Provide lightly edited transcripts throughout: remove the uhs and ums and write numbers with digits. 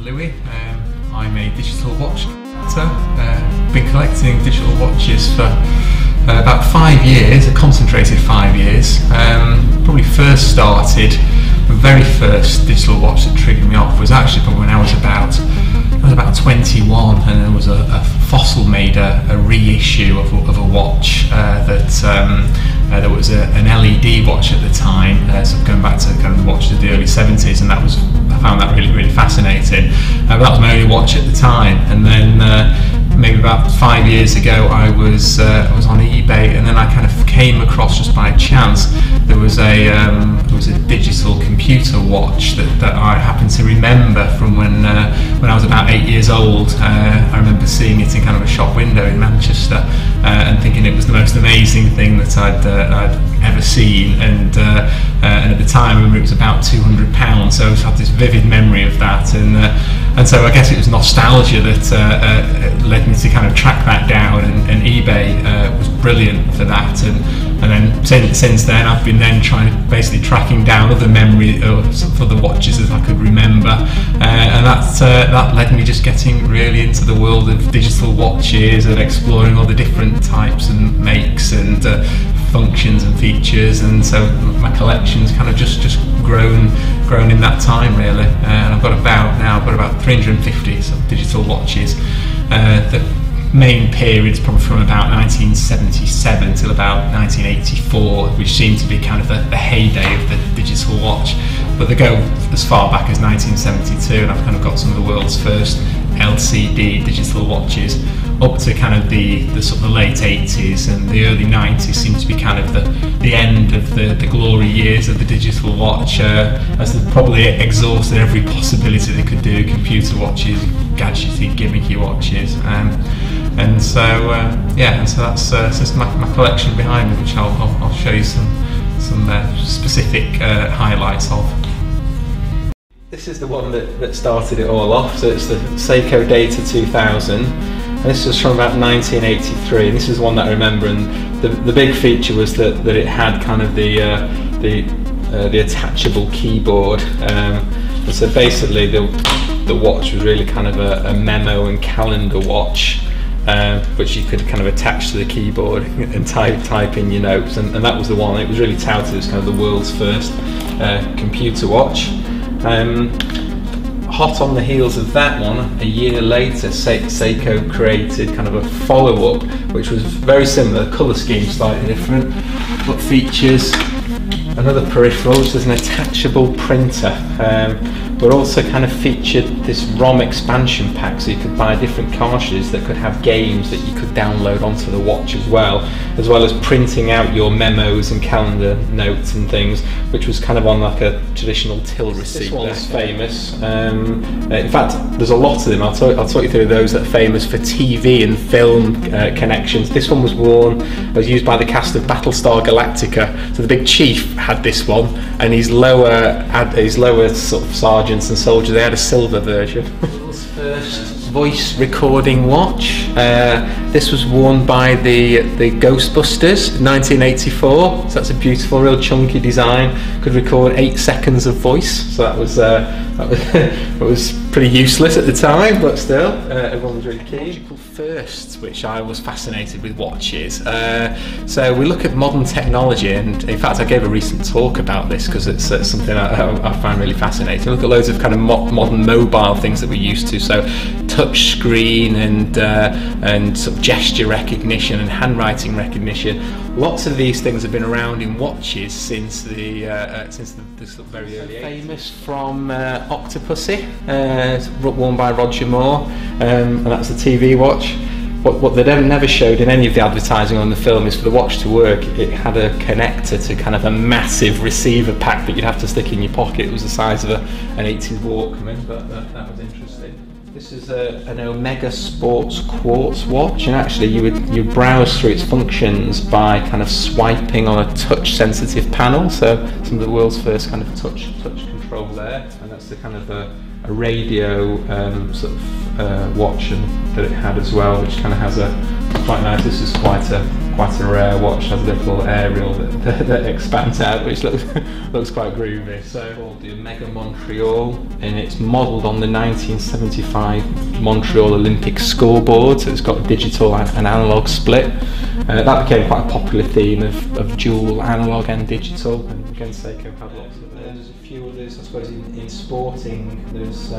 Louis. I'm a digital watch collector. Been collecting digital watches for about 5 years, a concentrated 5 years. Probably first started, the very first digital watch that triggered me off was actually probably when I was about 21, and there was a Fossil made a reissue of a watch that was an LED watch at the time, so going back to kind of the watches of the early 70s, and I found that really fascinating. But that was my only watch at the time, and then maybe about 5 years ago I was on eBay, and then I kind of came across, just by chance, there was a digital computer watch that I happened to remember from when I was about 8 years old. I remember seeing it in kind of a shop window in Manchester and thinking it was the most amazing thing that I'd ever seen, and at the time I remember it was about £200, so I just had this vivid memory of that, and so I guess it was nostalgia that led me to kind of track that down, and eBay was brilliant for that, and then since then I've been basically tracking down other memory for the watches that I could remember, and that led me just getting really into the world of digital watches and exploring all the different types and makes and functions and features, and so my collection's kind of just grown in that time, really, and I've got about 350 sort of digital watches. The main period's probably from about 1977 till about 1984, which seemed to be kind of the heyday of the digital watch, but they go as far back as 1972, and I've kind of got some of the world's first LCD digital watches up to kind of the sort of the late 80s, and the early 90s seems to be kind of the end of the glory years of the digital watch, as they probably exhausted every possibility they could do: computer watches, gadgety, gimmicky watches, and so that's just my collection behind me, which I'll show you some specific highlights of. This is the one that started it all off, so it's the Seiko Data 2000, and this was from about 1983, and this is one that I remember, and the big feature was that it had kind of the attachable keyboard, and so basically the watch was really kind of a memo and calendar watch, which you could kind of attach to the keyboard and type in your notes, and that was the one. It was really touted as kind of the world's first computer watch. Hot on the heels of that one, a year later, Seiko created kind of a follow-up, which was very similar. The colour scheme slightly different, but features another peripheral, which is an attachable printer, but also kind of featured this ROM expansion pack, so you could buy different cartridges that could have games that you could download onto the watch as well as printing out your memos and calendar notes and things, which was kind of on like a traditional till receipt. This one's famous. In fact, there's a lot of them. I'll talk you through those that are famous for TV and film connections. This one was used by the cast of Battlestar Galactica. So the big chief had this one, and his lower sort of sergeants and soldiers, they had a silver version. World's first voice recording watch. This was worn by the Ghostbusters in 1984. So that's a beautiful, real chunky design. Could record 8 seconds of voice. So that was pretty useless at the time, but still, everyone was really keen. Firsts, which I was fascinated with watches. So we look at modern technology, and in fact I gave a recent talk about this because it's something I find really fascinating. Look at loads of kind of modern mobile things that we're used to, so touch screen and sort of gesture recognition and handwriting recognition. Lots of these things have been around in watches since the sort of very early 80s. Famous from Octopussy, worn by Roger Moore, and that's a TV watch. What they never showed in any of the advertising on the film is for the watch to work, it had a connector to kind of a massive receiver pack that you'd have to stick in your pocket. It was the size of an 80s Walkman, but that was interesting. This is an Omega Sports quartz watch, and actually you browse through its functions by kind of swiping on a touch-sensitive panel. So some of the world's first kind of touch control there, and that's the kind of a radio sort of watch that it had as well, which kind of has quite nice. This is quite a quite a rare watch. Has a little aerial that expands out, which looks quite groovy. So called the Omega Montreal, and it's modelled on the 1975 Montreal Olympic scoreboard. So it's got a digital and analog split. That became quite a popular theme of dual analog and digital. And again, Seiko had lots of them. There's a few others, I suppose, in sporting. There's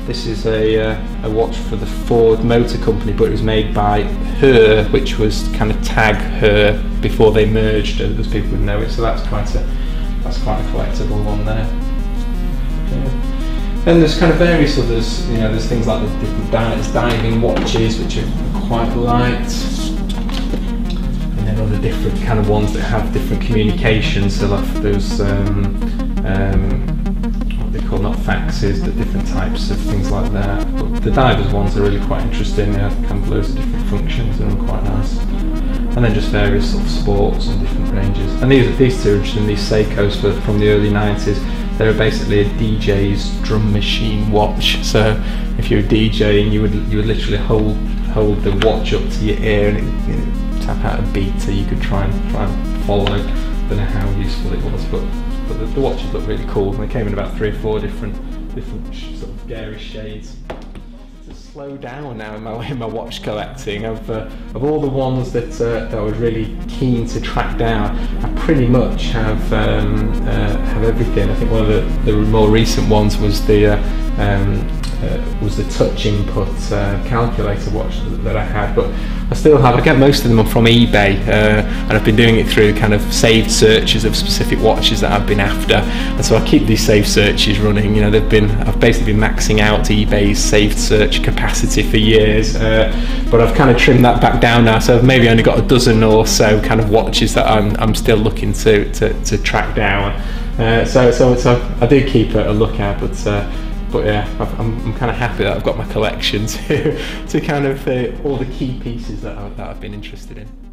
this is a watch for the Ford Motor Company, but it was made by Heuer, which was kind of Tag Heuer before they merged, as people would know it. So that's quite a collectible one there. Then there's kind of various others. You know, there's things like the different diving watches, which are quite light. And then other different kind of ones that have different communications. So like those what they call, not faxes, but different types of things like that. But the divers ones are really quite interesting. They have kind of loads of different functions and are quite nice. And then just various sort of sports and different ranges. And these two are interesting. These Seikos from the early 90s. They're basically a DJ's drum machine watch. So if you're a DJ, and you would literally hold the watch up to your ear and it tap out a beat, so you could try and follow. I don't know how useful it was, but the watches look really cool. And they came in about 3 or 4 different sort of garish shades. To slow down now in my watch collecting, of all the ones that I was really keen to track down, I pretty much have everything. I think one of the more recent ones was the touch input calculator watch that I had, but I still have. I get most of them from eBay, and I've been doing it through kind of saved searches of specific watches that I've been after, and so I keep these saved searches running. You know, I've basically been maxing out eBay's saved search capacity for years, but I've kind of trimmed that back down now, so I've maybe only got a dozen or so kind of watches that I'm still looking to track down. So I do keep a lookout, but yeah, I'm kind of happy that I've got my collection to kind of all the key pieces that I've been interested in.